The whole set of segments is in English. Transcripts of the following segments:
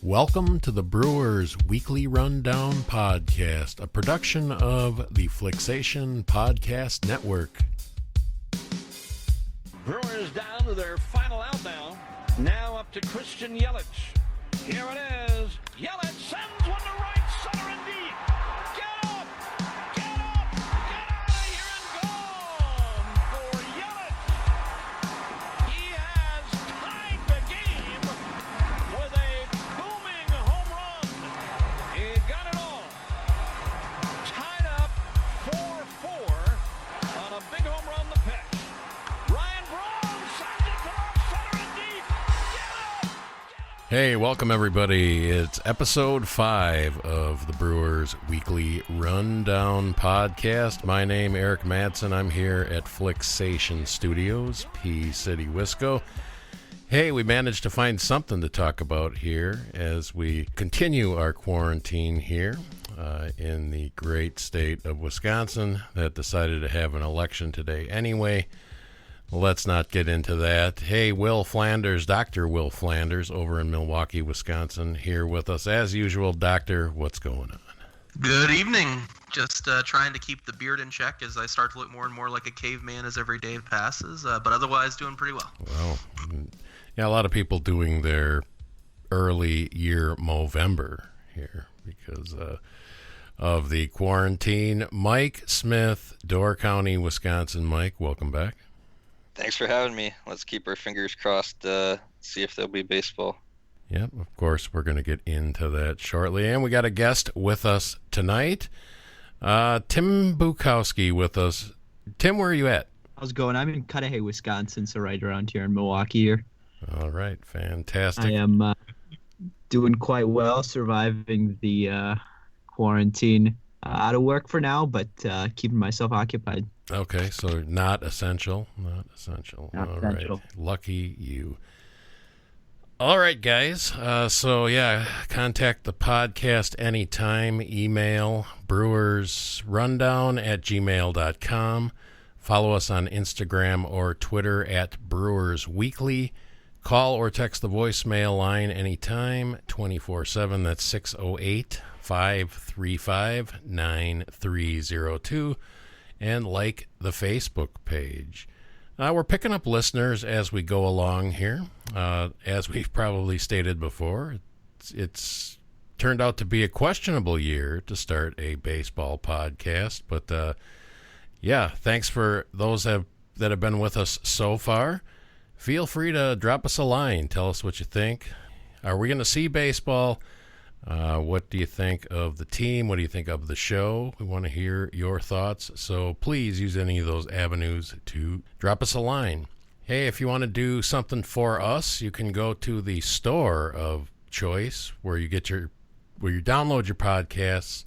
Welcome to the Brewers Weekly Rundown Podcast, a production of the Flicksation Podcast Network. Brewers down to their final out now. Now up to Christian Yelich. Here it is. Yelich sends one to right center and deep. Get up! Get up! Get out of here and gone for Yelich. He has tied the game with a booming home run. He got it all. Tied up 4-4 on a big home run the pitch. Ryan Braun sends it to left center and deep. Get up! Hey, welcome everybody. It's episode 5 of the Brewers Weekly Rundown Podcast. My name, Eric Madsen. I'm here at Flicksation Studios, P City, Wisco. Hey, we managed to find something to talk about here as we continue our quarantine here in the great state of Wisconsin that decided to have an election today anyway. Let's not get into that. Hey, Will Flanders, Dr. Will Flanders over in Milwaukee, Wisconsin, here with us. As usual, Doctor, what's going on? Good evening. Just trying to keep the beard in check as I start to look more and more like a caveman as every day passes, but otherwise doing pretty well. Well, yeah, a lot of people doing their early year Movember here because of the quarantine. Mike Smith, Door County, Wisconsin. Mike, welcome back. Thanks for having me. Let's keep our fingers crossed, see if there'll be baseball. Yep, of course, we're going to get into that shortly. And we got a guest with us tonight, Tim Bukowski with us. Tim, where are you at? How's it going? I'm in Cudahy, Wisconsin, so right around here in Milwaukee here. All right, fantastic. I am doing quite well, surviving the quarantine. Out of work for now, but keeping myself occupied. Okay, so not essential. Not essential. Not All essential. right. Lucky you. All right, guys. So, yeah, contact the podcast anytime. Email brewersrundown@gmail.com. Follow us on Instagram or Twitter at Brewers Weekly. Call or text the voicemail line anytime, 24/7. That's 608-535-9302. And like the Facebook page. We're picking up listeners as we go along here. As we've probably stated before, it's turned out to be a questionable year to start a baseball podcast. But, yeah, thanks for those that have been with us so far. Feel free to drop us a line. Tell us what you think. Are we going to see baseball? What do you think of the team? What do you think of the show? We want to hear your thoughts. So please use any of those avenues to drop us a line. Hey, if you want to do something for us, you can go to the store of choice where you download your podcasts.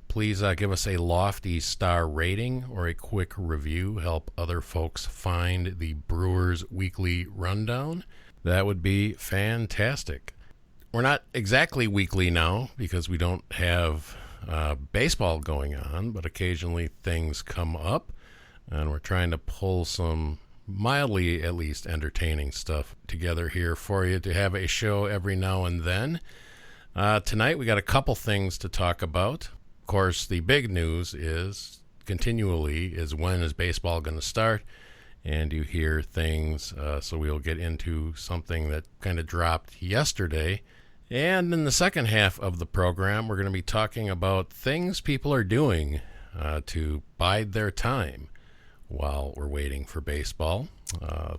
Please give us a lofty star rating or a quick review. Help other folks find the Brewers Weekly Rundown. That would be fantastic. We're not exactly weekly now because we don't have baseball going on, but occasionally things come up, and we're trying to pull some mildly, at least, entertaining stuff together here for you to have a show every now and then. Tonight we got a couple things to talk about. Of course, the big news is when is baseball going to start? And you hear things, so we'll get into something that kind of dropped yesterday. And in the second half of the program, we're going to be talking about things people are doing to bide their time while we're waiting for baseball,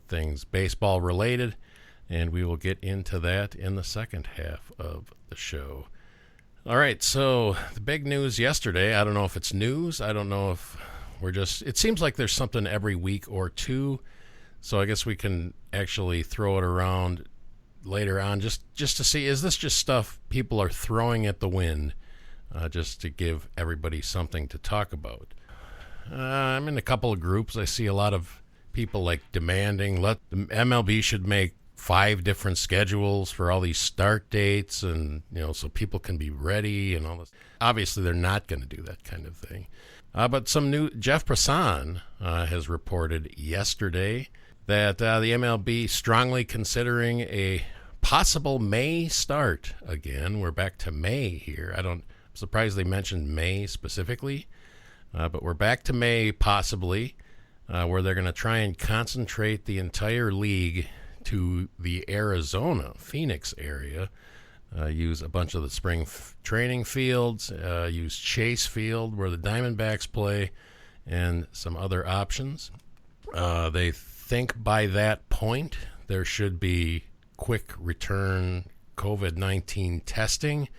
things baseball related, and we will get into that in the second half of the show. All right, so the big news yesterday, I don't know if it's news, I don't know if it seems like there's something every week or two, so I guess we can actually throw it around later on just to see, is this just stuff people are throwing at the wind just to give everybody something to talk about? I'm in a couple of groups. I see a lot of people like demanding the MLB should make 5 different schedules for all these start dates and, so people can be ready and all this. Obviously, they're not going to do that kind of thing. But Jeff Passan has reported yesterday that the MLB strongly considering a possible May start again. We're back to May here. I'm surprised they mentioned May specifically, but we're back to May possibly, where they're going to try and concentrate the entire league to the Arizona, Phoenix area. Use a bunch of the spring training fields, use Chase Field where the Diamondbacks play, and some other options. They think by that point there should be quick return COVID-19 testing,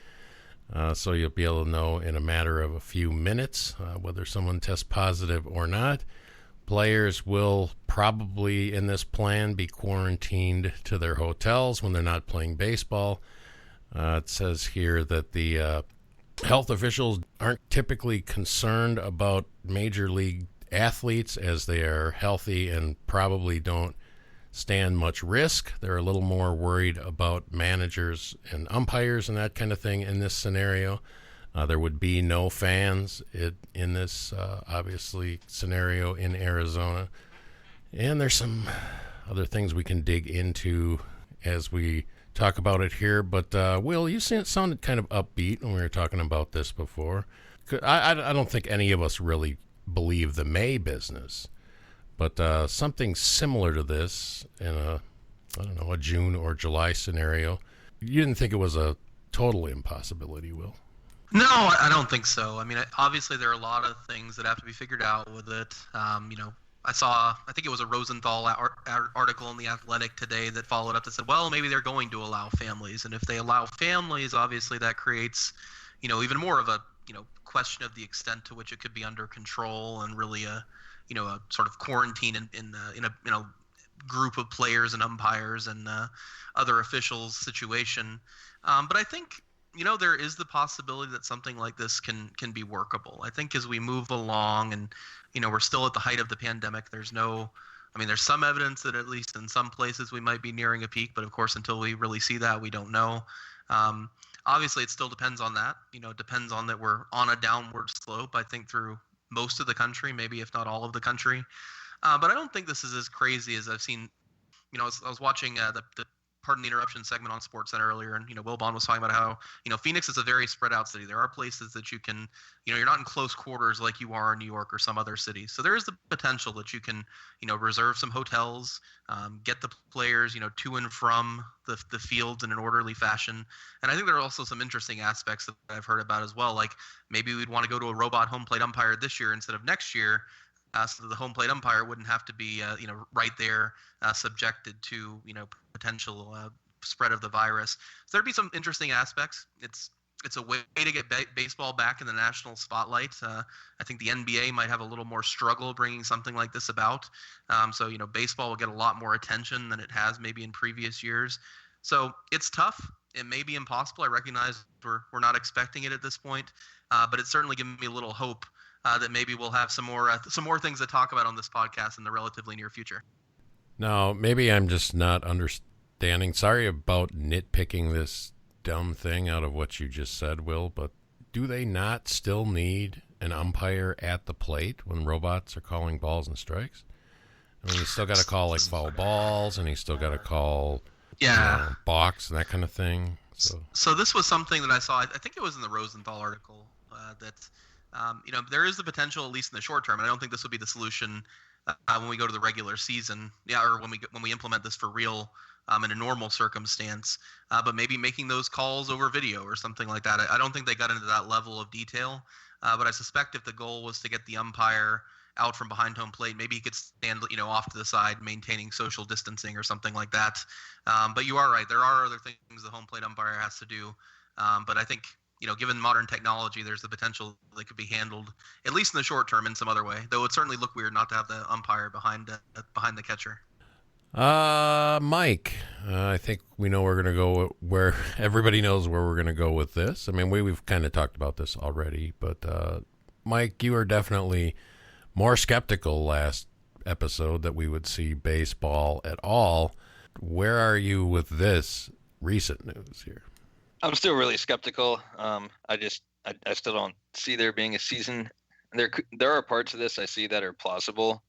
so you'll be able to know in a matter of a few minutes whether someone tests positive or not. Players will probably in this plan be quarantined to their hotels when they're not playing baseball. It says here that the health officials aren't typically concerned about major league athletes as they are healthy and probably don't stand much risk. They're a little more worried about managers and umpires and that kind of thing in this scenario. There would be no fans in this, obviously, scenario in Arizona. And there's some other things we can dig into as we talk about it here. But, Will, you sounded kind of upbeat when we were talking about this before. I don't think any of us really believe the May business. But something similar to this in a June or July scenario, you didn't think it was a total impossibility, Will? No, I don't think so. I mean, obviously there are a lot of things that have to be figured out with it. I think it was a Rosenthal article in The Athletic today that followed up that said, well, maybe they're going to allow families. And if they allow families, obviously that creates, even more of a, question of the extent to which it could be under control and really a sort of quarantine in a group of players and umpires and other officials situation. But I think, there is the possibility that something like this can be workable. I think as we move along and, we're still at the height of the pandemic, there's some evidence that at least in some places we might be nearing a peak, but of course, until we really see that, we don't know. Obviously, it still depends on that. It depends on that we're on a downward slope, I think, through most of the country, maybe if not all of the country. But I don't think this is as crazy as I've seen. I was watching the Pardon the Interruption segment on SportsCenter earlier, and Will Bond was talking about how Phoenix is a very spread out city. There are places that you can, you're not in close quarters like you are in New York or some other cities. So there is the potential that you can, reserve some hotels, get the players, to and from the fields in an orderly fashion. And I think there are also some interesting aspects that I've heard about as well. Like maybe we'd want to go to a robot home plate umpire this year instead of next year. So that the home plate umpire wouldn't have to be, right there, subjected to, potential spread of the virus. So there'd be some interesting aspects. It's a way to get baseball back in the national spotlight. I think the NBA might have a little more struggle bringing something like this about. So baseball will get a lot more attention than it has maybe in previous years. So it's tough. It may be impossible. I recognize we're not expecting it at this point, but it's certainly given me a little hope. That maybe we'll have some more things to talk about on this podcast in the relatively near future. Now, maybe I'm just not understanding. Sorry about nitpicking this dumb thing out of what you just said, Will, but do they not still need an umpire at the plate when robots are calling balls and strikes? I mean, you still got to call like foul balls, and you still got to call balks and that kind of thing. So this was something that I saw. I think it was in the Rosenthal article that. There is the potential, at least in the short term, and I don't think this will be the solution when we go to the regular season, or when we implement this for real in a normal circumstance. But maybe making those calls over video or something like that. I don't think they got into that level of detail, but I suspect if the goal was to get the umpire out from behind home plate, maybe he could stand, off to the side, maintaining social distancing or something like that. But you are right; there are other things the home plate umpire has to do. But I think. Given modern technology, there's the potential they could be handled, at least in the short term, in some other way. Though it would certainly look weird not to have the umpire behind the catcher. Mike, I think we know we're going to go where everybody knows where we're going to go with this. I mean, we've kind of talked about this already, but Mike, you are definitely more skeptical last episode that we would see baseball at all. Where are you with this recent news here? I'm still really skeptical. I still don't see there being a season. There are parts of this I see that are plausible.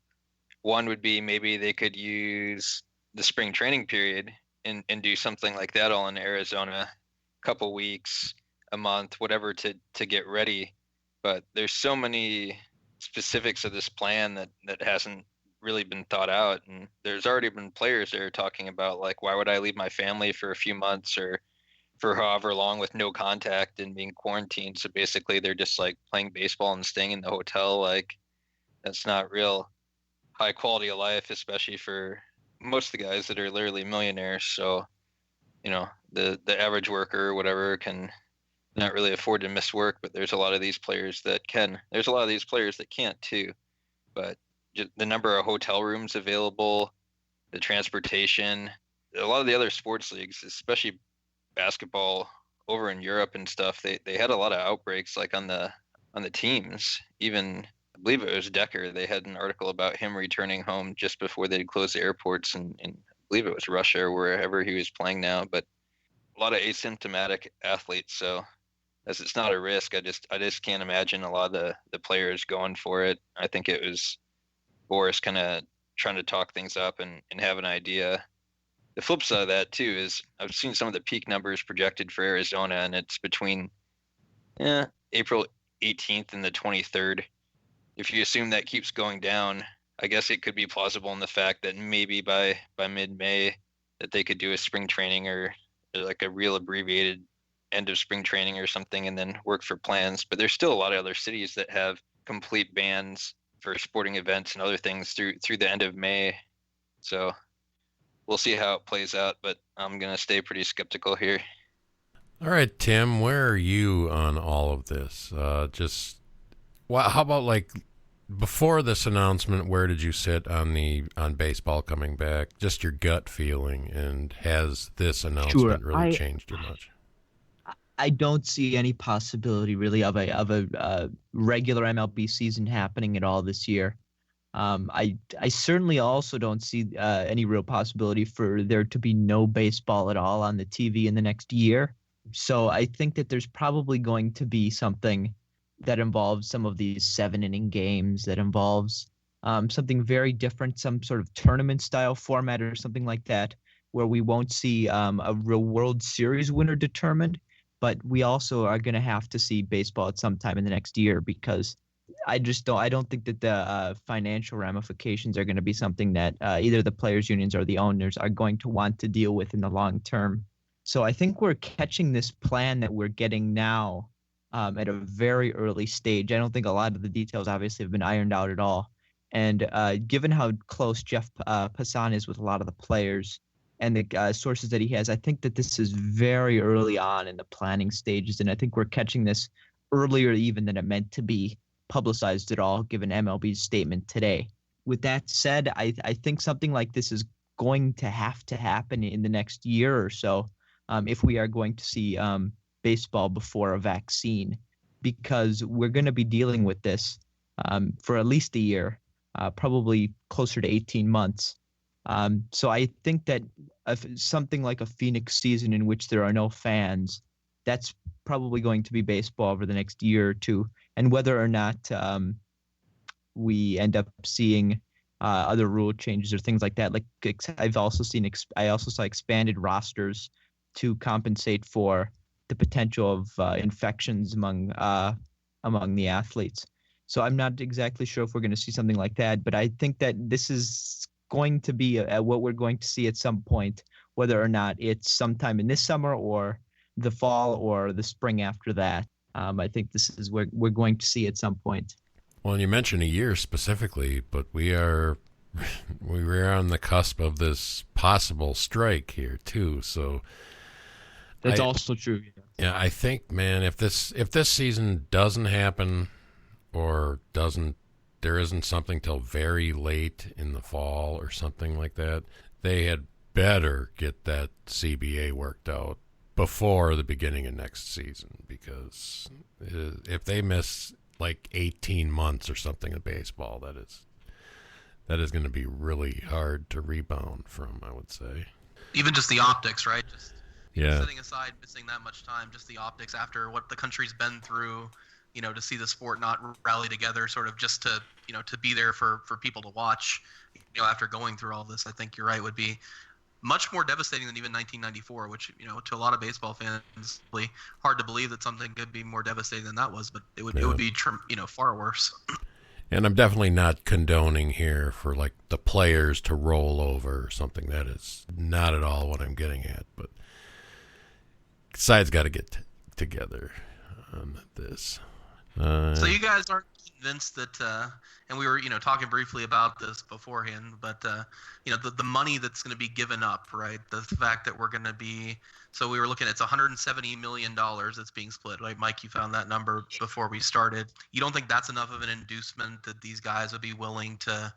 One would be maybe they could use the spring training period and do something like that all in Arizona, couple weeks, a month, whatever to get ready. But there's so many specifics of this plan that hasn't really been thought out, and there's already been players that are talking about, like, why would I leave my family for a few months or for however long with no contact and being quarantined? So basically they're just like playing baseball and staying in the hotel. Like, that's not real high quality of life, especially for most of the guys that are literally millionaires. So, the average worker or whatever can not really afford to miss work, but there's a lot of these players that can. There's a lot of these players that can't too. But the number of hotel rooms available, the transportation, a lot of the other sports leagues, especially basketball over in Europe and stuff, they had a lot of outbreaks, like on the teams. Even I believe it was Decker. They had an article about him returning home just before they'd close the airports, and I believe it was Russia or wherever he was playing now. But a lot of asymptomatic athletes. So as it's not a risk, I just can't imagine a lot of the players going for it. I think it was Boris kind of trying to talk things up and have an idea. The flip side of that too is I've seen some of the peak numbers projected for Arizona, and it's between April 18th and the 23rd. If you assume that keeps going down, I guess it could be plausible in the fact that maybe by mid-May that they could do a spring training or like a real abbreviated end of spring training or something, and then work for plans. But there's still a lot of other cities that have complete bans for sporting events and other things through the end of May. So we'll see how it plays out, but I'm going to stay pretty skeptical here. All right, Tim, where are you on all of this? How about, like, before this announcement, where did you sit on baseball coming back? Just your gut feeling, and has this announcement really changed you much? I don't see any possibility really of a regular MLB season happening at all this year. I certainly also don't see any real possibility for there to be no baseball at all on the TV in the next year. So I think that there's probably going to be something that involves some of these 7-inning games, that involves something very different, some sort of tournament-style format or something like that, where we won't see a real World Series winner determined, but we also are going to have to see baseball at some time in the next year, because I don't think that the financial ramifications are going to be something that either the players' unions or the owners are going to want to deal with in the long term. So I think we're catching this plan that we're getting now at a very early stage. I don't think a lot of the details obviously have been ironed out at all. And given how close Jeff Passan is with a lot of the players and the sources that he has, I think that this is very early on in the planning stages. And I think we're catching this earlier even than it meant to be publicized at all, given MLB's statement today. With that said, I think something like this is going to have to happen in the next year or so if we are going to see baseball before a vaccine, because we're going to be dealing with this for at least a year, probably closer to 18 months. So I think that something like a Phoenix season in which there are no fans, that's probably going to be baseball over the next year or two. And whether or not we end up seeing other rule changes or things like that, like I also saw expanded rosters to compensate for the potential of infections among the athletes. So I'm not exactly sure if we're going to see something like that, but I think that this is going to be what we're going to see at some point, whether or not it's sometime in this summer or the fall or the spring after that. I think this is where we're going to see at some point. Well, you mentioned a year specifically, but we are on the cusp of this possible strike here too. So that's also true. Yeah, I think, man, if this season doesn't happen or there isn't something till very late in the fall or something like that, they had better get that CBA worked out before the beginning of next season, because if they miss like 18 months or something of baseball, that is going to be really hard to rebound from, I would say. Even just the optics, right? Yeah. Setting aside missing that much time, just the optics after what the country's been through, to see the sport not rally together, sort of just to be there for people to watch, after going through all this, I think you're right, would be much more devastating than even 1994, which, to a lot of baseball fans, it's really hard to believe that something could be more devastating than that was, but it would be far worse. And I'm definitely not condoning here for like the players to roll over or something. That is not at all what I'm getting at. But sides got to get together on this. So you guys aren't convinced that, and we were talking briefly about this beforehand, but the money that's going to be given up, right? The fact that we're going to be, so we were looking at, it's $170 million that's being split, right? Mike, you found that number before we started. You don't think that's enough of an inducement that these guys would be willing to,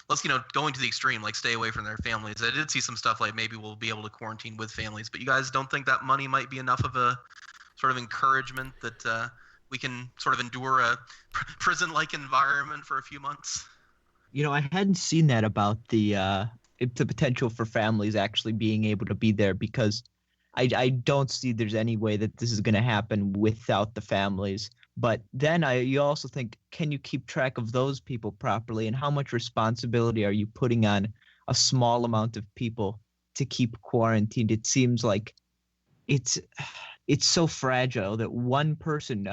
let's, going to the extreme, like stay away from their families. I did see some stuff like maybe we'll be able to quarantine with families, but you guys don't think that money might be enough of a sort of encouragement that we can sort of endure a prison-like environment for a few months? I hadn't seen that about the potential for families actually being able to be there, because I don't see there's any way that this is going to happen without the families. But then you also think, can you keep track of those people properly, and how much responsibility are you putting on a small amount of people to keep quarantined? It seems like it's so fragile that one person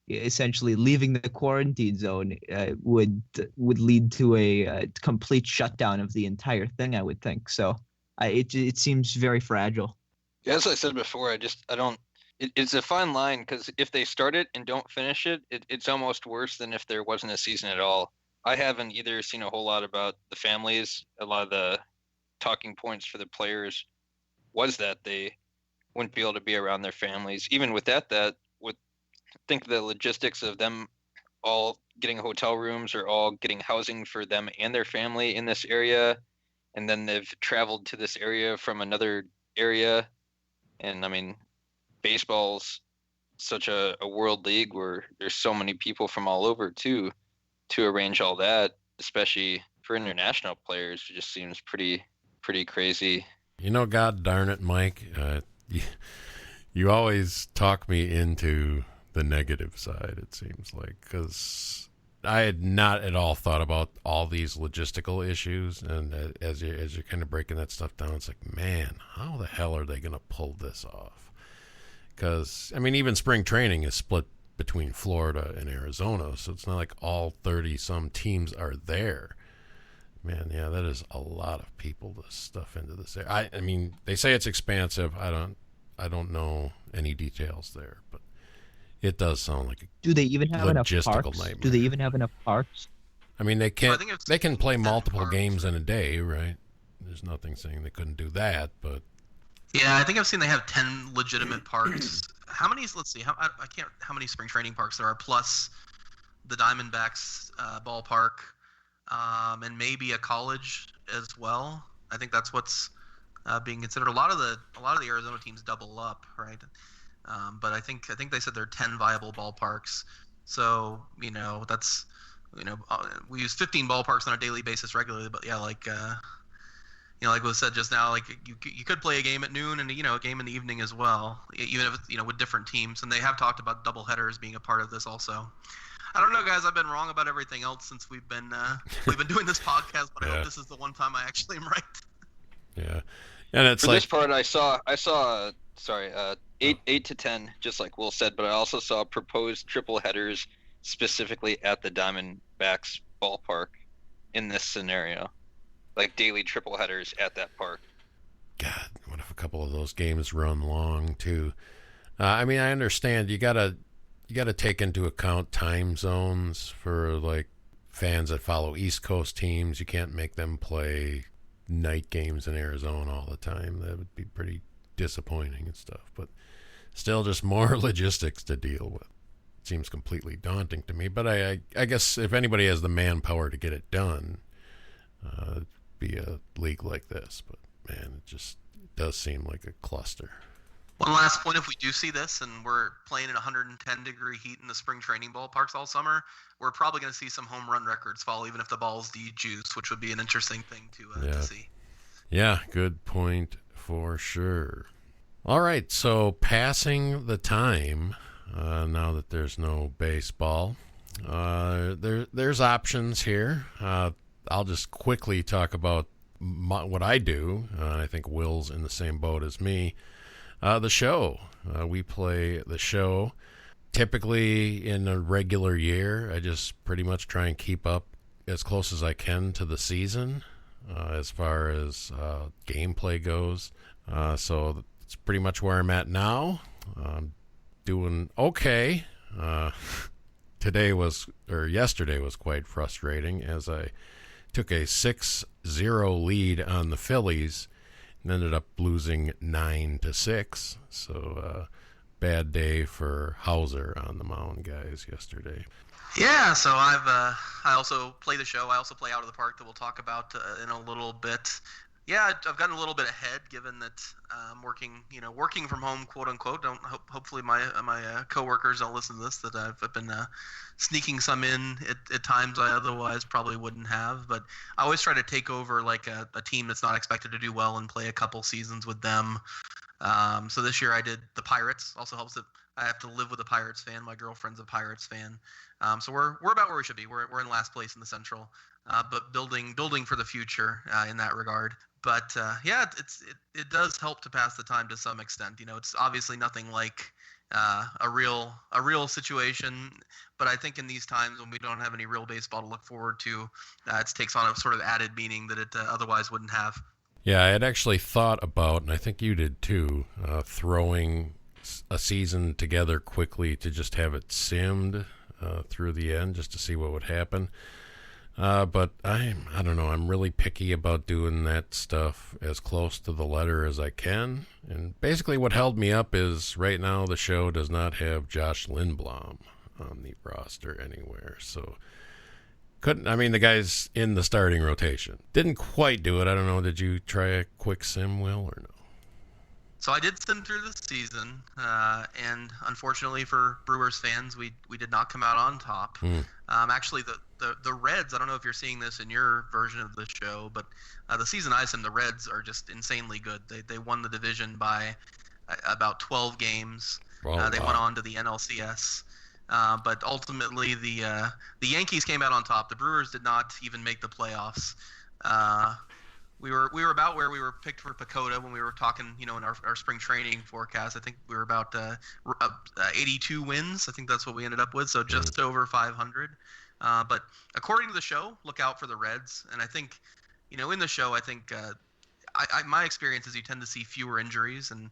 essentially leaving the quarantine zone would lead to a complete shutdown of the entire thing, I would think. So it seems very fragile. Yeah, as I said before, it's a fine line, because if they start it and don't finish it, it's almost worse than if there wasn't a season at all. I haven't either seen a whole lot about the families. A lot of the talking points for the players was that they wouldn't be able to be around their families. Even with that would think the logistics of them all getting hotel rooms or all getting housing for them and their family in this area, and then they've traveled to this area from another area. And I mean, baseball's such a world league where there's so many people from all over too, to arrange all that, especially for international players, it just seems pretty crazy. God darn it, Mike, you always talk me into the negative side, it seems like, because I had not at all thought about all these logistical issues, and as you're kind of breaking that stuff down, it's like, man, how the hell are they going to pull this off? Because, I mean, even spring training is split between Florida and Arizona, so it's not like all 30-some teams are there. Man, yeah, that is a lot of people to stuff into this area. I mean, they say it's expansive. I don't know any details there, but it does sound like a Do they even have enough parks? Nightmare. Do they even have enough parks? I mean, they can play multiple parks. games in a day, right? There's nothing saying they couldn't do that, but yeah, I think I've seen they have 10 legitimate parks. How many? Let's see. How many spring training parks there are, plus the Diamondbacks ballpark, and maybe a college as well. I think that's what's being considered. A lot of the Arizona teams double up, right? But I think they said there are 10 viable ballparks. So that's we use 15 ballparks on a daily basis regularly. But yeah, like was said just now, like you could play a game at noon and a game in the evening as well, even if it's with different teams. And they have talked about double headers being a part of this also. I don't know, guys. I've been wrong about everything else since we've been doing this podcast, but I hope this is the one time I actually am right. Yeah, and it's for like this part, I saw 8 to 10, just like Will said, but I also saw proposed triple headers specifically at the Diamondbacks ballpark in this scenario, like daily triple headers at that park. God, what if a couple of those games run long too? I mean, I understand you gotta take into account time zones for like fans that follow East Coast teams. You can't make them play night games in Arizona all the time. That would be pretty disappointing and stuff. But still, just more logistics to deal with. It seems completely daunting to me. But I guess if anybody has the manpower to get it done, it'd be a league like this. But man, it does seem like a cluster. One last point, if we do see this and we're playing in 110-degree heat in the spring training ballparks all summer, we're probably going to see some home run records fall, even if the ball's de-juiced, which would be an interesting thing to see. Yeah, good point for sure. All right, so passing the time, now that there's no baseball, there's options here. I'll just quickly talk about what I do. I think Will's in the same boat as me. The show. We play the show. Typically in a regular year, I just pretty much try and keep up as close as I can to the season as far as gameplay goes. So that's pretty much where I'm at now. I'm doing okay. Yesterday was quite frustrating as I took a 6-0 lead on the Phillies and ended up losing 9-6. So bad day for Hauser on the mound, guys, yesterday. Yeah, so I also play the show. I also play Out of the Park that we'll talk about in a little bit. Yeah, I've gotten a little bit ahead, given that I'm working from home, quote unquote. Hopefully my coworkers don't listen to this. That I've been sneaking some in at times I otherwise probably wouldn't have. But I always try to take over like a team that's not expected to do well and play a couple seasons with them. So this year I did the Pirates. Also helps that I have to live with a Pirates fan. My girlfriend's a Pirates fan. So we're about where we should be. We're in last place in the Central, but building for the future in that regard. But yeah, it does help to pass the time to some extent. It's obviously nothing like a real situation, but I think in these times when we don't have any real baseball to look forward to, it takes on a sort of added meaning that it otherwise wouldn't have. Yeah, I had actually thought about, and I think you did too, throwing a season together quickly to just have it simmed through the end just to see what would happen. But I don't know, I'm really picky about doing that stuff as close to the letter as I can. And basically what held me up is right now the show does not have Josh Lindblom on the roster anywhere. So the guy's in the starting rotation. Didn't quite do it. I don't know, did you try a quick sim, Will, or no? So I did sim through the season, and unfortunately for Brewers fans, we did not come out on top. Actually, the Reds, I don't know if you're seeing this in your version of the show, but the season I simmed, the Reds are just insanely good. They won the division by about 12 games. Oh, they went on to the NLCS. But ultimately, the Yankees came out on top. The Brewers did not even make the playoffs. We were about where we were picked for Pacoda when we were talking, in our spring training forecast. I think we were about 82 wins. I think that's what we ended up with, so just over 500. But according to the show, look out for the Reds. And I think, in the show, I think my experience is you tend to see fewer injuries, and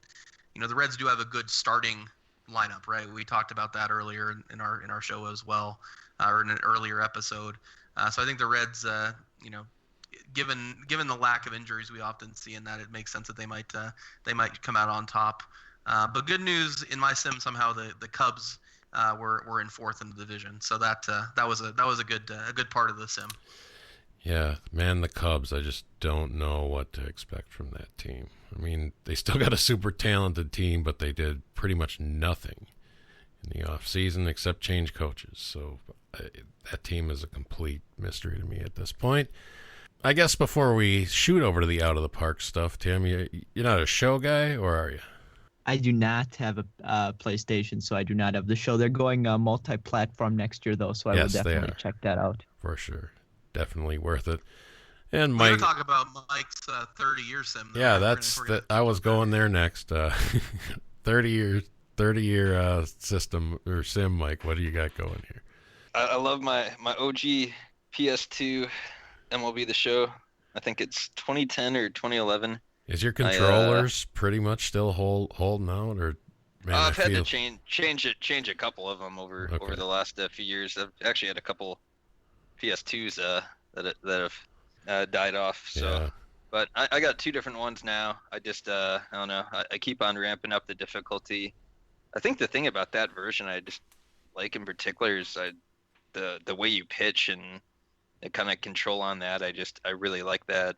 the Reds do have a good starting lineup, right? We talked about that earlier in our show as well, or in an earlier episode. So I think the Reds, given the lack of injuries we often see in that, it makes sense that they might come out on top. But good news in my sim, somehow the Cubs were in fourth in the division, so that was a good part of the sim. Yeah, man, the Cubs, I just don't know what to expect from that team. I mean, they still got a super talented team, but they did pretty much nothing in the offseason except change coaches. So that team is a complete mystery to me at this point. I guess before we shoot over to the Out of the Park stuff, Tim, you're not a show guy, or are you? I do not have a PlayStation, so I do not have the show. They're going multi-platform next year, though, so I will definitely check that out. For sure. Definitely worth it. And Mike, we're gonna talk about Mike's 30-year sim. Yeah, I was going there next. 30-year system or sim, Mike. What do you got going here? I love my OG PS2 MLB The Show. I think it's 2010 or 2011. Is your controllers pretty much still holding out, or? Man, I've had to change a couple of them over the last few years. I've actually had a couple PS2s that have died off. So, yeah. But I got two different ones now. I just I don't know. I keep on ramping up the difficulty. I think the thing about that version I just like in particular is the way you pitch and the kind of control on that. I really like that.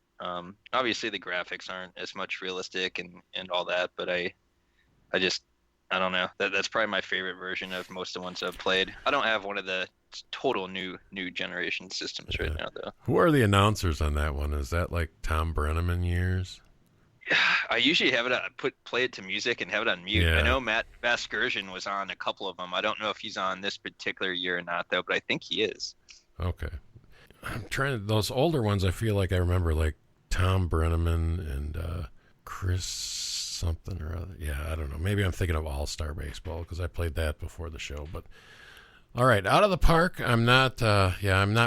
Obviously the graphics aren't as much realistic and all that, but I don't know. That's probably my favorite version of most of the ones I've played. I don't have one of the total new generation systems right now, though. Who are the announcers on that one? Is that like Tom Brenneman years? I usually have it play it to music and have it on mute. Yeah. I know Matt Vasgersian was on a couple of them. I don't know if he's on this particular year or not, though, but I think he is. Okay. I'm trying those older ones. I feel like I remember like Tom Brenneman and Chris something or other. Yeah, I don't know. Maybe I'm thinking of All-Star Baseball because I played that before the show. But all right, Out of the Park. I'm not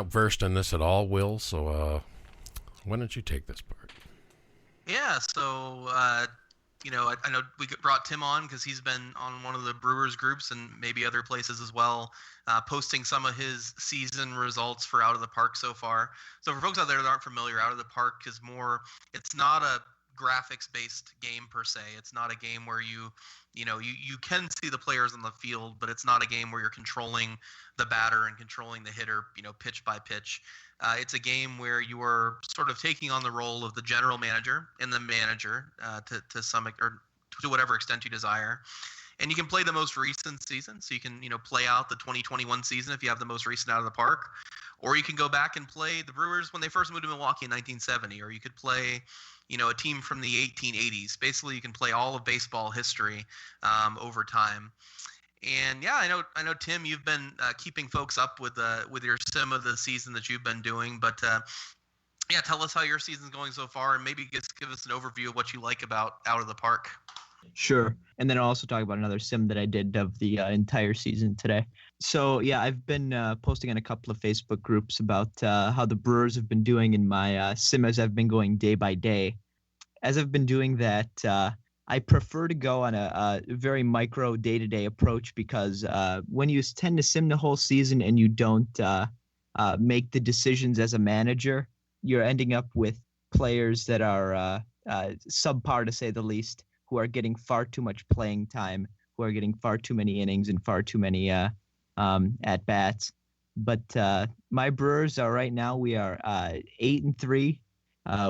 versed in this at all, Will. So why don't you take this part? Yeah. So I know we brought Tim on because he's been on one of the Brewers groups and maybe other places as well, posting some of his season results for Out of the Park so far. So for folks out there that aren't familiar, Out of the Park is it's not a graphics-based game per se. It's not a game where you can see the players on the field, but it's not a game where you're controlling the batter and controlling the hitter, pitch by pitch. It's a game where you are sort of taking on the role of the general manager and the manager to some or to whatever extent you desire. And you can play the most recent season, so you can play out the 2021 season if you have the most recent Out of the Park, or you can go back and play the Brewers when they first moved to Milwaukee in 1970, or you could play a team from the 1880s. Basically, you can play all of baseball history over time. And yeah, I know, Tim, you've been keeping folks up with your sim of the season that you've been doing. But yeah, tell us how your season's going so far, and maybe just give us an overview of what you like about Out of the Park. Sure. And then I'll also talk about another sim that I did of the entire season today. So yeah, I've been posting in a couple of Facebook groups about how the Brewers have been doing in my sim as I've been going day by day. As I've been doing that, I prefer to go on a very micro day-to-day approach because when you tend to sim the whole season and you don't make the decisions as a manager, you're ending up with players that are subpar, to say the least, who are getting far too much playing time, who are getting far too many innings and far too many at-bats. But my Brewers are right now, we are 8-3.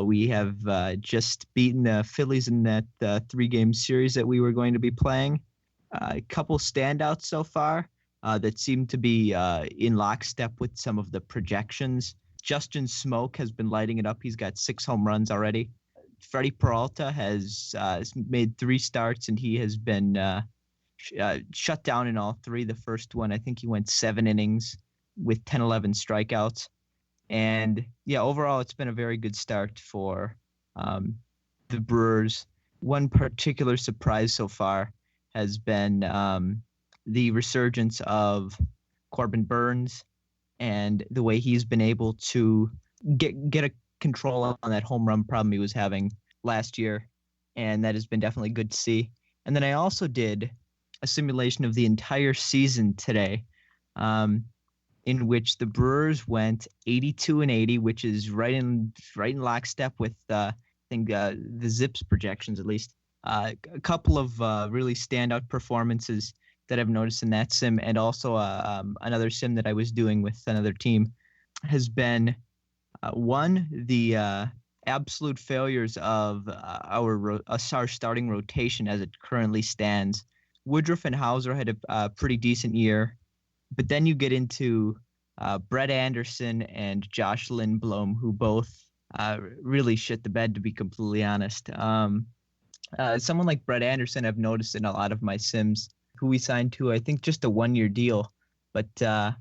We have just beaten the Phillies in that 3-game series that we were going to be playing. A couple standouts so far that seem to be in lockstep with some of the projections. Justin Smoke has been lighting it up. He's got 6 home runs already. Freddie Peralta has made 3 starts, and he has been shut down in all 3. The first one, I think he went 7 innings with 10-11 strikeouts. And yeah, overall, it's been a very good start for the Brewers. One particular surprise so far has been the resurgence of Corbin Burns and the way he's been able to get a control on that home run problem he was having last year. And that has been definitely good to see. And then I also did a simulation of the entire season today, in which the Brewers went 82-80, which is right in lockstep with I think the Zips projections, at least. A couple of really standout performances that I've noticed in that sim, and also another sim that I was doing with another team, has been the absolute failures of our starting rotation as it currently stands. Woodruff and Hauser had a pretty decent year, but then you get into Brett Anderson and Josh Lindblom, who both really shit the bed, to be completely honest. Someone like Brett Anderson I've noticed in a lot of my sims, who we signed to, I think, just a 1-year deal, but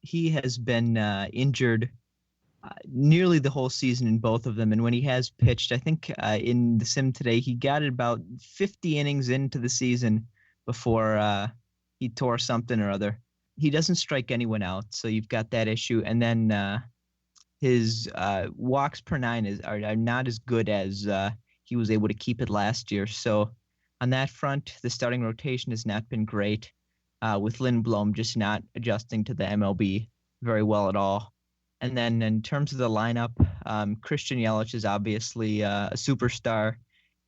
he has been injured nearly the whole season in both of them. And when he has pitched, I think in the sim today, he got about 50 innings into the season before he tore something or other. He doesn't strike anyone out, so you've got that issue. And then his walks per 9 are not as good as he was able to keep it last year. So on that front, the starting rotation has not been great, with Lindblom just not adjusting to the MLB very well at all. And then in terms of the lineup, Christian Yelich is obviously a superstar,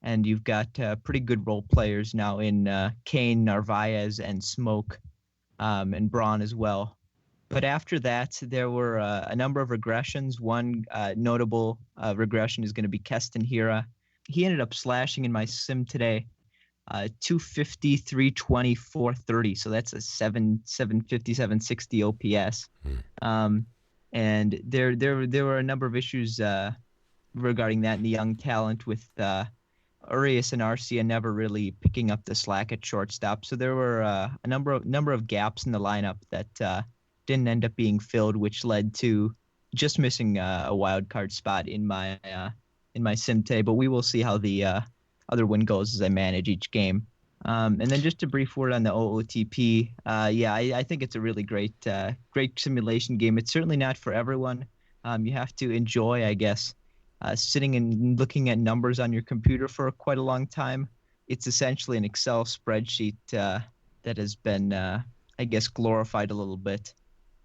and you've got pretty good role players now in Kane, Narvaez, and Smoke, and Braun as well. But after that, there were a number of regressions. One notable regression is going to be Keston Hiura. He ended up slashing in my sim today 250, 320, 430. So that's a 750, 760 OPS. And there were a number of issues regarding that in the young talent, with Urias and Arcia never really picking up the slack at shortstop. So there were a number of gaps in the lineup that didn't end up being filled, which led to just missing a wild card spot in my in my sim today, but we will see how the other win goes as I manage each game. And then just a brief word on the OOTP. I think it's a really great simulation game. It's certainly not for everyone. You have to enjoy, I guess, sitting and looking at numbers on your computer for quite a long time. It's essentially an Excel spreadsheet that has been, I guess, glorified a little bit.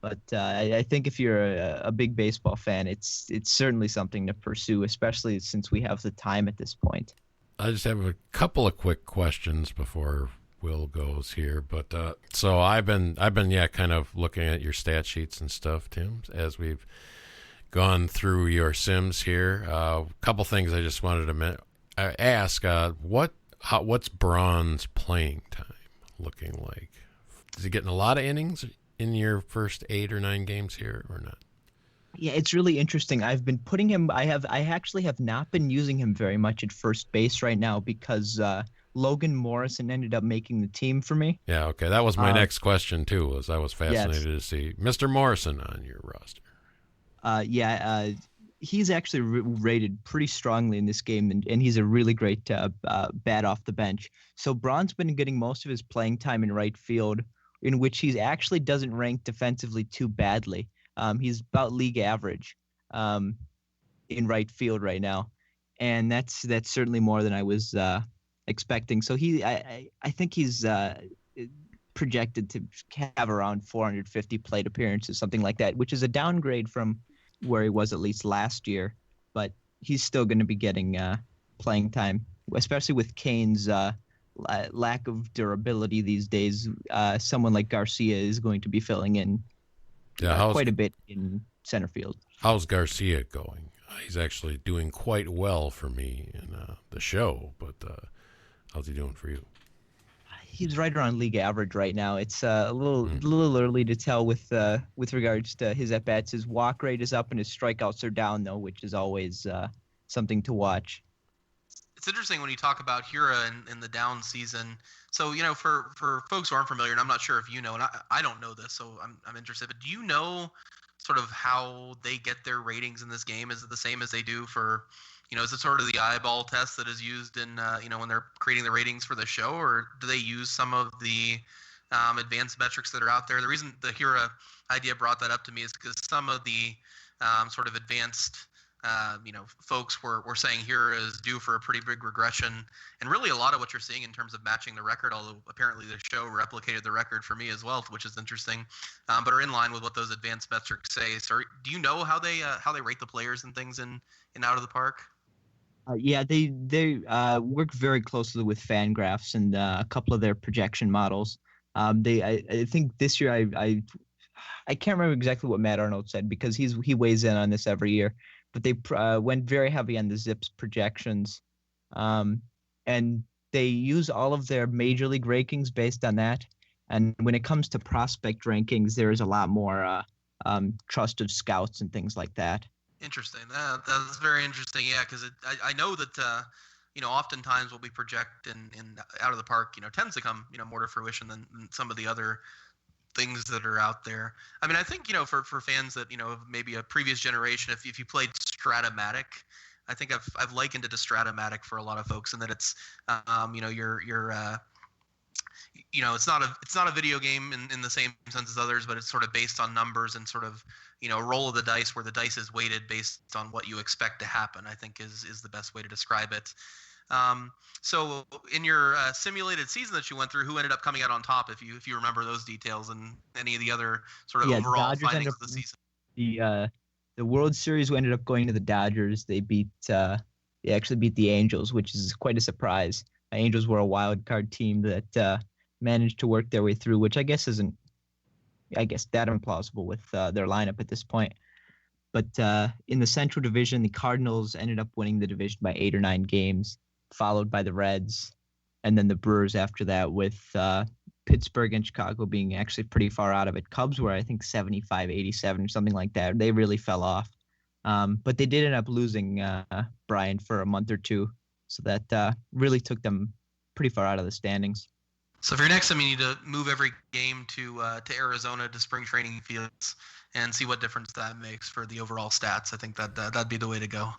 But I think if you're a big baseball fan, it's certainly something to pursue, especially since we have the time at this point. I just have a couple of quick questions before Will goes here. But so I've been kind of looking at your stat sheets and stuff, Tim, as we've gone through your sims here. A couple things I just wanted to ask. What's Braun's playing time looking like? Is he getting a lot of innings in your first 8 or 9 games here or not? Yeah, it's really interesting. I've been putting him. I actually have not been using him very much at first base right now because Logan Morrison ended up making the team for me. Yeah, okay. That was my next question too. Was I was fascinated to see Mr. Morrison on your roster. He's actually rated pretty strongly in this game, and he's a really great bat off the bench. So Braun's been getting most of his playing time in right field, in which he actually doesn't rank defensively too badly. He's about league average in right field right now, and that's certainly more than I was expecting. So I think he's projected to have around 450 plate appearances, something like that, which is a downgrade from where he was at least last year, but he's still going to be getting playing time, especially with Kane's lack of durability these days. Someone like Garcia is going to be filling in quite a bit in center field. How's Garcia going? He's actually doing quite well for me in the show, but how's he doing for you? He's right around league average right now. It's a little early to tell with regards to his at bats. His walk rate is up and his strikeouts are down though, which is always something to watch. It's interesting when you talk about Hira in the down season. So, for folks who aren't familiar, and I'm not sure if you know, and I don't know this, so I'm interested, but do you know sort of how they get their ratings in this game? Is it the same as they do for, is it sort of the eyeball test that is used in, when they're creating the ratings for the show, or do they use some of the advanced metrics that are out there? The reason the Hira idea brought that up to me is because some of the sort of advanced folks were saying here is due for a pretty big regression, and really a lot of what you're seeing in terms of matching the record, although apparently the show replicated the record for me as well, which is interesting, but are in line with what those advanced metrics say. So do you know how they rate the players and things in Out of the Park? They work very closely with Fangraphs and a couple of their projection models. I think this year I can't remember exactly what Matt Arnold said because he weighs in on this every year. But they went very heavy on the Zips projections, and they use all of their major league rankings based on that. And when it comes to prospect rankings, there is a lot more trust of scouts and things like that. Interesting. That's very interesting. Yeah, because I know that oftentimes what we project in Out of the Park tends to come more to fruition than some of the other things that are out there. I mean, I think for fans that maybe a previous generation, if you played Stratomatic, I think I've likened it to Stratomatic for a lot of folks, and that it's it's not a video game in the same sense as others, but it's sort of based on numbers and sort of roll of the dice, where the dice is weighted based on what you expect to happen, I think is the best way to describe it. So in your simulated season that you went through, who ended up coming out on top, if you remember those details, and any of the other sort of overall Dodgers findings of the season? The World Series ended up going to the Dodgers. They actually beat the Angels, which is quite a surprise. The Angels were a wild card team that managed to work their way through, which I guess isn't that implausible with their lineup at this point. But in the Central Division, the Cardinals ended up winning the division by 8 or 9 games, followed by the Reds, and then the Brewers after that, with Pittsburgh and Chicago being actually pretty far out of it. Cubs were, I think, 75-87 or something like that. They really fell off. But they did end up losing Brian for a month or two, so that really took them pretty far out of the standings. So for your next time, you need to move every game to Arizona, to spring training fields, and see what difference that makes for the overall stats. I think that'd be the way to go.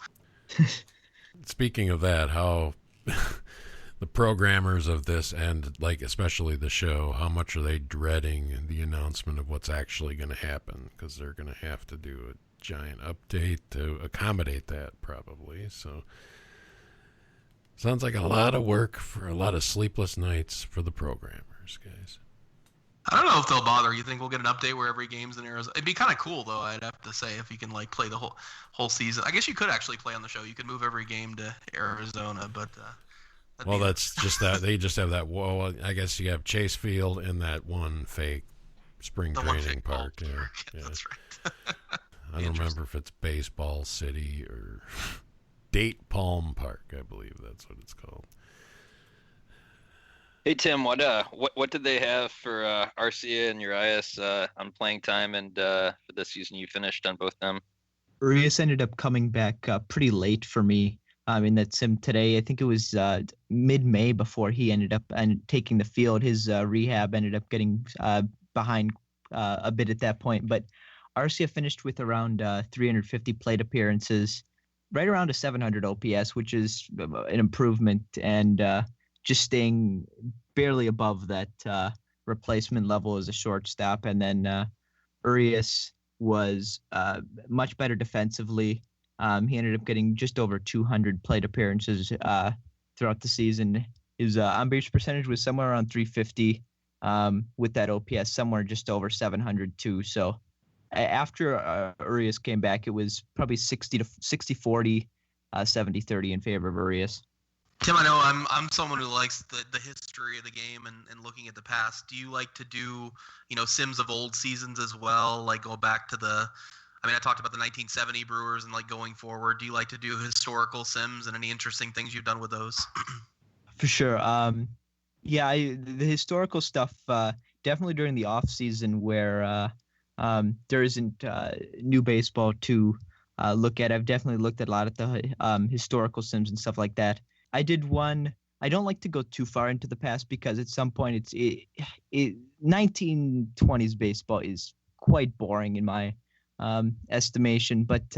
Speaking of that, how the programmers of this and like especially the show, how much are they dreading the announcement of what's actually going to happen? Because they're going to have to do a giant update to accommodate that probably. So sounds like a lot of work for a lot of sleepless nights for the programmers, guys. I don't know if they'll bother. You think we'll get an update where every game's in Arizona? It'd be kind of cool, though, I'd have to say, if you can like play the whole season. I guess you could actually play on the show. You could move every game to Arizona, but well, that's just that they just have that. Well, I guess you have Chase Field and that one fake spring training park. Yeah, that's right. I don't remember if it's Baseball City or Date Palm Park. I believe that's what it's called. Hey Tim, what did they have for Arcia and Urias on playing time, and for the season you finished on both them? Urias ended up coming back pretty late for me in that sim today. I think it was mid-May before he ended up taking the field. His rehab ended up getting behind a bit at that point. But Arcia finished with around 350 plate appearances, right around a 700 OPS, which is an improvement, and just staying barely above that replacement level as a shortstop. And then Urias was much better defensively. He ended up getting just over 200 plate appearances throughout the season. His on-base percentage was somewhere around 350 with that OPS, somewhere just over 700 too. So after Urias came back, it was probably 60-40, 70-30 in favor of Urias. Tim, I know I'm someone who likes the history of the game and looking at the past. Do you like to do, sims of old seasons as well? Like go back to I talked about the 1970 Brewers and like going forward. Do you like to do historical sims and any interesting things you've done with those? For sure. The historical stuff, definitely during the off season where there isn't new baseball to look at. I've definitely looked at a lot of the historical sims and stuff like that. I did one. I don't like to go too far into the past because at some point 1920s baseball is quite boring in my estimation. But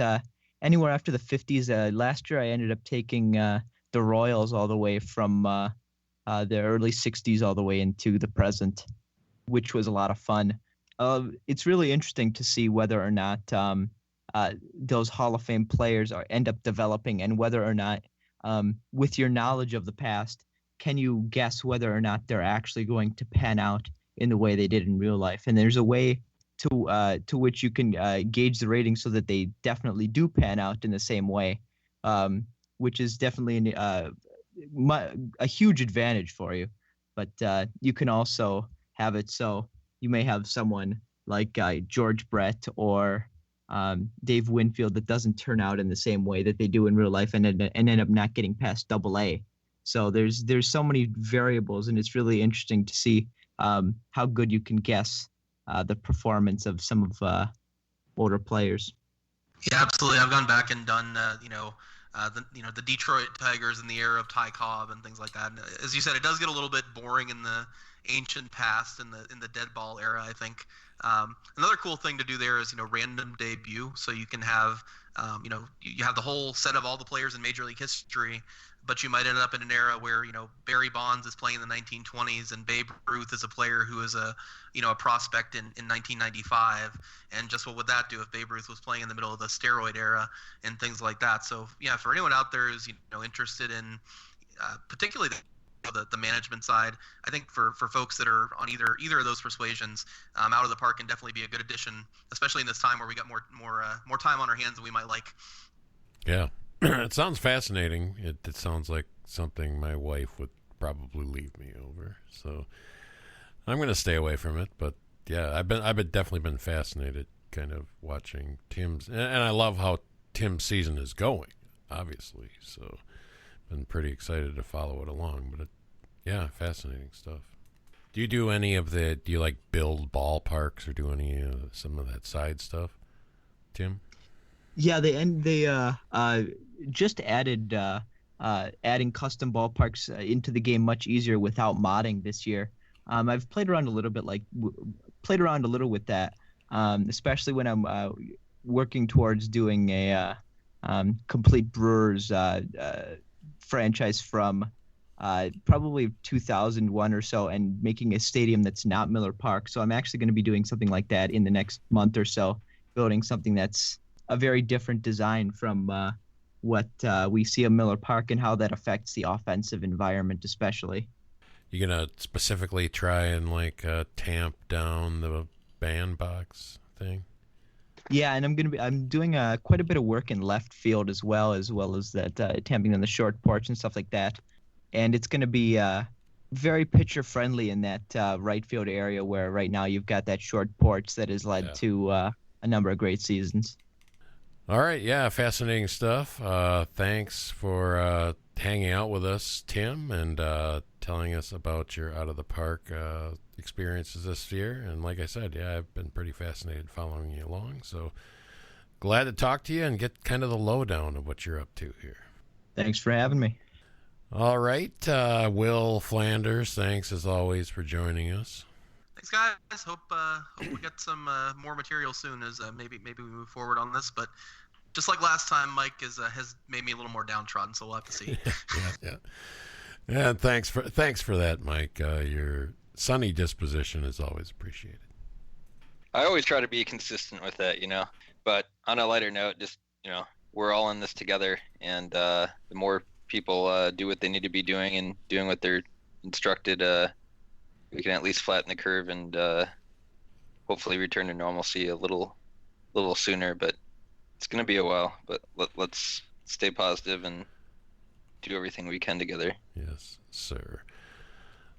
anywhere after the 50s, last year I ended up taking the Royals all the way from the early 60s all the way into the present, which was a lot of fun. It's really interesting to see whether or not those Hall of Fame players end up developing, and whether or not with your knowledge of the past, can you guess whether or not they're actually going to pan out in the way they did in real life? And there's a way to which you can gauge the rating so that they definitely do pan out in the same way, which is definitely a huge advantage for you. But you can also have it so you may have someone like George Brett or Dave Winfield that doesn't turn out in the same way that they do in real life and end up not getting past AA. So there's so many variables, and it's really interesting to see how good you can guess the performance of some of older players. Yeah, absolutely. I've gone back and done the Detroit Tigers in the era of Ty Cobb and things like that. And as you said, it does get a little bit boring in the ancient past, in the dead ball era, I think. Another cool thing to do there is random debut, so you can have you have the whole set of all the players in Major League history, but you might end up in an era where Barry Bonds is playing in the 1920s and Babe Ruth is a player who is a prospect in 1995, and just what would that do if Babe Ruth was playing in the middle of the steroid era and things like that. So yeah, for anyone out there who's interested in particularly the management side, I think for folks that are on either of those persuasions, Out of the Park can definitely be a good addition, especially in this time where we got more time on our hands than we might like. Yeah, it sounds fascinating. It sounds like something my wife would probably leave me over. So I'm going to stay away from it. But yeah, I've definitely been fascinated, kind of watching Tim's, and I love how Tim's season is going, obviously. So been pretty excited to follow it along. But yeah, fascinating stuff. Do you do any of the? Do you like build ballparks or do any some of that side stuff, Tim? Yeah, they just added adding custom ballparks into the game much easier without modding this year. I've played around a little with that, especially when I'm working towards doing a complete Brewers franchise from probably 2001 or so, and making a stadium that's not Miller Park. So I'm actually going to be doing something like that in the next month or so, building something that's a very different design from what we see at Miller Park and how that affects the offensive environment especially. You gonna specifically try and tamp down the bandbox thing? Yeah, and I'm doing quite a bit of work in left field as well as that tamping on the short porch and stuff like that. And it's going to be very pitcher friendly in that right field area where right now you've got that short porch that has led to a number of great seasons. All right, yeah, fascinating stuff. Thanks for hanging out with us, Tim, and telling us about your out of the park experiences this year. And like I said, yeah, I've been pretty fascinated following you along. So glad to talk to you and get kind of the lowdown of what you're up to here. Thanks for having me. All right, Will Flanders, thanks as always for joining us. Thanks, guys. Hope we get some more material soon as maybe we move forward on this. But just like last time, Mike has made me a little more downtrodden, so we'll have to see. Yeah. Thanks for that, Mike. Your sunny disposition is always appreciated. I always try to be consistent with that, But on a lighter note, just we're all in this together, and the more people do what they need to be doing and doing what they're instructed, we can at least flatten the curve and hopefully return to normalcy a little sooner. But it's going to be a while. But let's stay positive and do everything we can together. Yes, sir.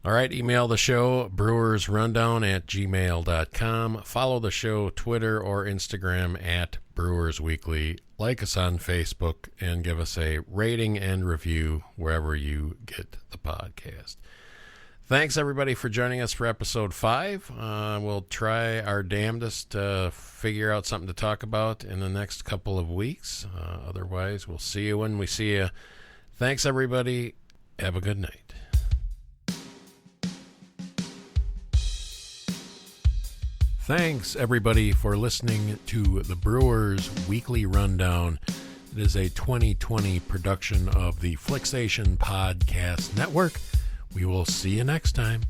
All right, email the show, brewersrundown@gmail.com. Follow the show Twitter or Instagram @BrewersWeekly. Like us on Facebook and give us a rating and review wherever you get the podcast. Thanks, everybody, for joining us for episode 5. We'll try our damnedest to figure out something to talk about in the next couple of weeks. Otherwise, we'll see you when we see you. Thanks, everybody. Have a good night. Thanks, everybody, for listening to the Brewers Weekly Rundown. It is a 2020 production of the Flicksation Podcast Network. We will see you next time.